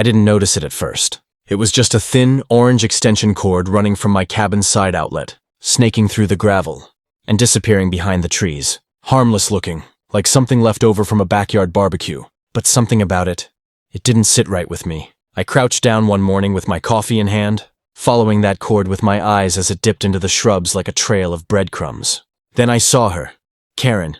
I didn't notice it at first. It was just a thin, orange extension cord running from my cabin's side outlet, snaking through the gravel, and disappearing behind the trees. Harmless looking, like something left over from a backyard barbecue. But something about it didn't sit right with me. I crouched down one morning with my coffee in hand, following that cord with my eyes as it dipped into the shrubs like a trail of breadcrumbs. Then I saw her, Karen,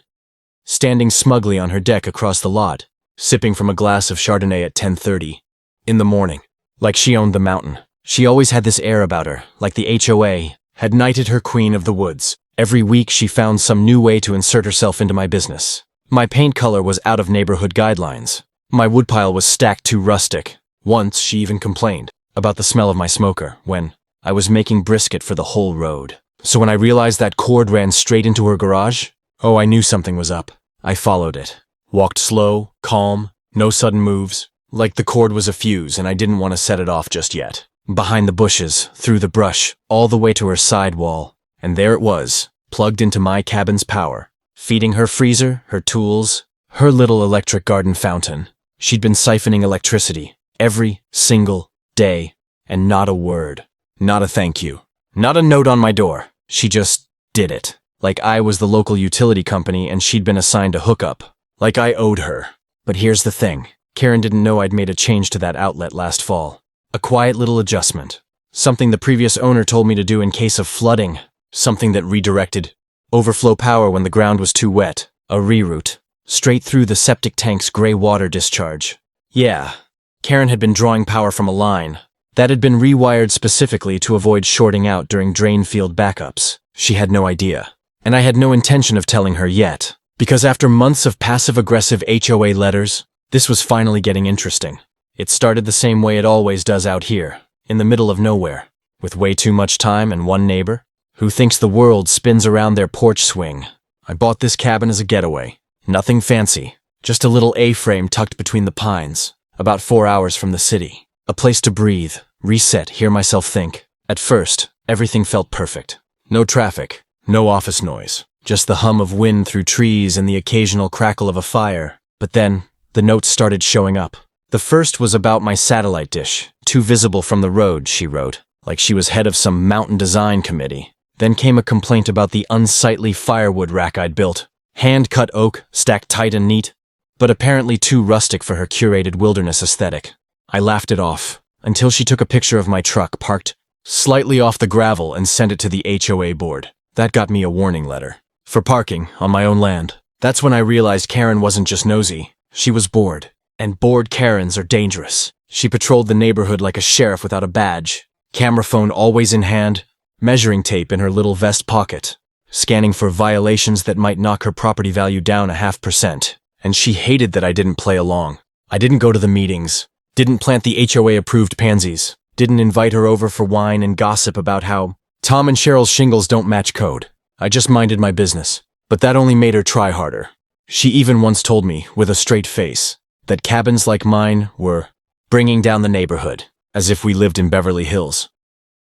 standing smugly on her deck across the lot, sipping from a glass of Chardonnay at 10:30 in the morning. Like she owned the mountain. She always had this air about her, like the HOA had knighted her queen of the woods. Every week she found some new way to insert herself into my business. My paint color was out of neighborhood guidelines. My woodpile was stacked too rustic. Once she even complained about the smell of my smoker when I was making brisket for the whole road. So when I realized that cord ran straight into her garage, I knew something was up. I followed it. Walked slow, calm, no sudden moves, like the cord was a fuse and I didn't want to set it off just yet. Behind the bushes, through the brush, all the way to her side wall. And there it was, plugged into my cabin's power, feeding her freezer, her tools, her little electric garden fountain. She'd been siphoning electricity every single day, and not a word, not a thank you, not a note on my door. She just did it. Like I was the local utility company and she'd been assigned a hookup. Like I owed her. But here's the thing. Karen didn't know I'd made a change to that outlet last fall. A quiet little adjustment. Something the previous owner told me to do in case of flooding. Something that redirected overflow power when the ground was too wet. A reroute. Straight through the septic tank's gray water discharge. Yeah, Karen had been drawing power from a line that had been rewired specifically to avoid shorting out during drain field backups. She had no idea. And I had no intention of telling her yet. Because after months of passive-aggressive HOA letters, this was finally getting interesting. It started the same way it always does out here, in the middle of nowhere, with way too much time and one neighbor who thinks the world spins around their porch swing. I bought this cabin as a getaway. Nothing fancy, just a little A-frame tucked between the pines, about 4 hours from the city. A place to breathe, reset, hear myself think. At first, everything felt perfect. No traffic, no office noise, just the hum of wind through trees and the occasional crackle of a fire. But then, the notes started showing up. The first was about my satellite dish, too visible from the road, she wrote, like she was head of some mountain design committee. Then came a complaint about the unsightly firewood rack I'd built. Hand-cut oak, stacked tight and neat, but apparently too rustic for her curated wilderness aesthetic. I laughed it off, until she took a picture of my truck parked slightly off the gravel and sent it to the HOA board. That got me a warning letter. For parking, on my own land. That's when I realized Karen wasn't just nosy, she was bored. And bored Karens are dangerous. She patrolled the neighborhood like a sheriff without a badge. Camera phone always in hand, measuring tape in her little vest pocket, scanning for violations that might knock her property value down 0.5%. And she hated that I didn't play along. I didn't go to the meetings, didn't plant the HOA-approved pansies, didn't invite her over for wine and gossip about how Tom and Cheryl's shingles don't match code. I just minded my business. But that only made her try harder. She even once told me, with a straight face, that cabins like mine were bringing down the neighborhood, as if we lived in Beverly Hills.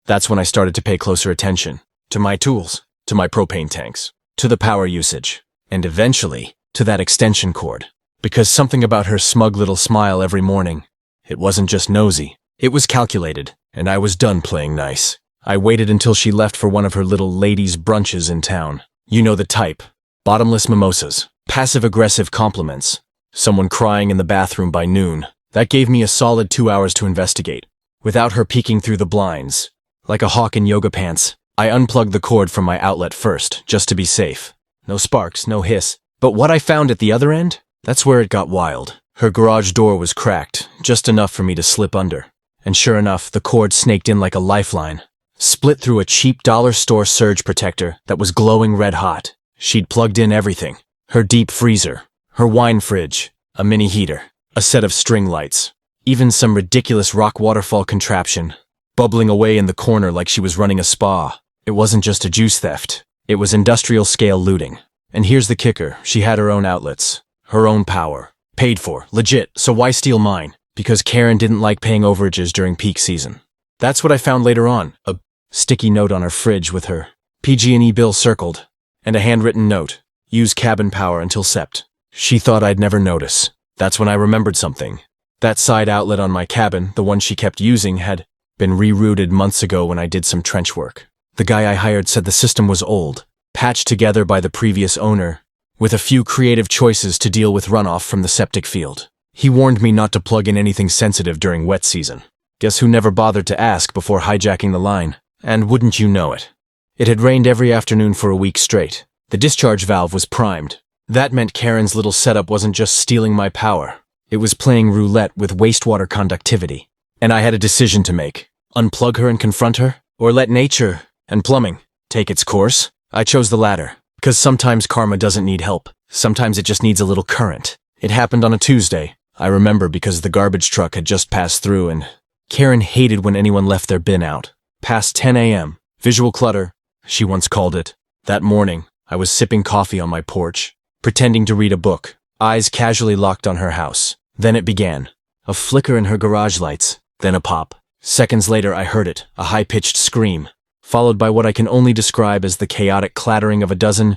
That's when I started to pay closer attention to my tools, to my propane tanks, to the power usage, and eventually to that extension cord. Because something about her smug little smile every morning, it wasn't just nosy, it was calculated, and I was done playing nice. I waited until she left for one of her little ladies' brunches in town. You know the type. Bottomless mimosas, passive-aggressive compliments, someone crying in the bathroom by noon. That gave me a solid 2 hours to investigate, without her peeking through the blinds. Like a hawk in yoga pants, I unplugged the cord from my outlet first, just to be safe. No sparks, no hiss. But what I found at the other end? That's where it got wild. Her garage door was cracked, just enough for me to slip under. And sure enough, the cord snaked in like a lifeline, split through a cheap dollar store surge protector that was glowing red hot. She'd plugged in everything. Her deep freezer, her wine fridge, a mini heater, a set of string lights, even some ridiculous rock waterfall contraption, bubbling away in the corner like she was running a spa. It wasn't just a juice theft. It was industrial-scale looting. And here's the kicker. She had her own outlets, her own power, paid for, legit, so why steal mine? Because Karen didn't like paying overages during peak season. That's what I found later on, a sticky note on her fridge with her PG&E bill circled, and a handwritten note, use cabin power until sept. She thought I'd never notice. That's when I remembered something. That side outlet on my cabin, the one she kept using, had been rerouted months ago when I did some trench work. The guy I hired said the system was old, patched together by the previous owner, with a few creative choices to deal with runoff from the septic field. He warned me not to plug in anything sensitive during wet season. Guess who never bothered to ask before hijacking the line? And wouldn't you know it? It had rained every afternoon for a week straight. The discharge valve was primed. That meant Karen's little setup wasn't just stealing my power. It was playing roulette with wastewater conductivity. And I had a decision to make. Unplug her and confront her? Or let nature and plumbing take its course? I chose the latter. Because sometimes karma doesn't need help. Sometimes it just needs a little current. It happened on a Tuesday. I remember because the garbage truck had just passed through and Karen hated when anyone left their bin out. Past 10 a.m. Visual clutter, she once called it. That morning, I was sipping coffee on my porch, pretending to read a book, eyes casually locked on her house. Then it began. A flicker in her garage lights, then a pop. Seconds later, I heard it, a high-pitched scream, followed by what I can only describe as the chaotic clattering of a dozen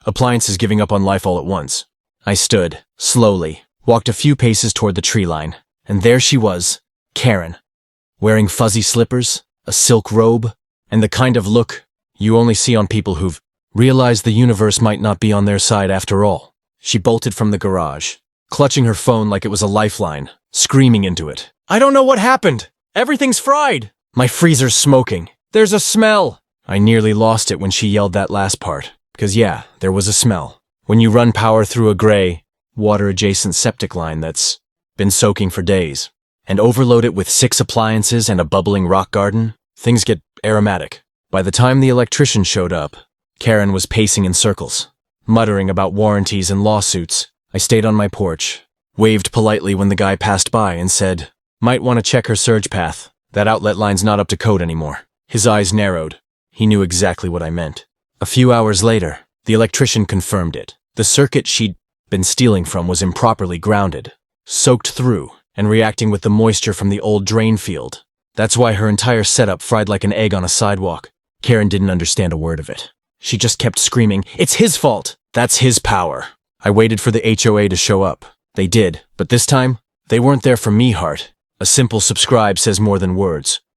appliances giving up on life all at once. I stood, slowly, walked a few paces toward the tree line, and there she was, Karen, wearing fuzzy slippers, a silk robe, and the kind of look you only see on people who've realized the universe might not be on their side after all. She bolted from the garage, clutching her phone like it was a lifeline, screaming into it. "I don't know what happened! Everything's fried! My freezer's smoking! There's a smell!" I nearly lost it when she yelled that last part, because yeah, there was a smell. When you run power through a gray, water-adjacent septic line that's been soaking for days, and overload it with 6 appliances and a bubbling rock garden, things get aromatic. By the time the electrician showed up, Karen was pacing in circles, muttering about warranties and lawsuits. I stayed on my porch, waved politely when the guy passed by and said, "Might want to check her surge path. That outlet line's not up to code anymore." His eyes narrowed. He knew exactly what I meant. A few hours later, the electrician confirmed it. The circuit she'd been stealing from was improperly grounded, soaked through, and reacting with the moisture from the old drain field. That's why her entire setup fried like an egg on a sidewalk. Karen didn't understand a word of it. She just kept screaming, "It's his fault! That's his power!" I waited for the HOA to show up. They did, but this time, they weren't there for me, Hart. A simple subscribe says more than words.